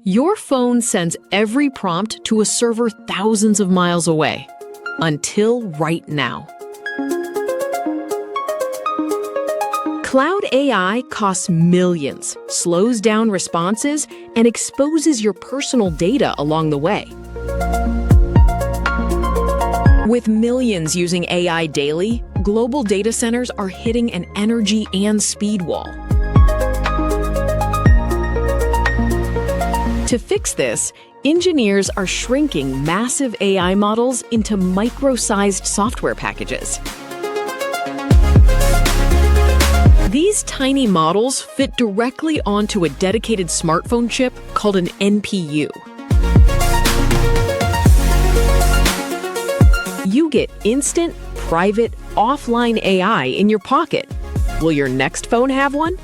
Your phone sends every prompt to a server thousands of miles away. Until right now. Cloud AI costs millions, slows down responses, and exposes your personal data along the way. With millions using AI daily, global data centers are hitting an energy and speed wall. To fix this, engineers are shrinking massive AI models into micro-sized software packages. These tiny models fit directly onto a dedicated smartphone chip called an NPU. You get instant, private, offline AI in your pocket. Will your next phone have one?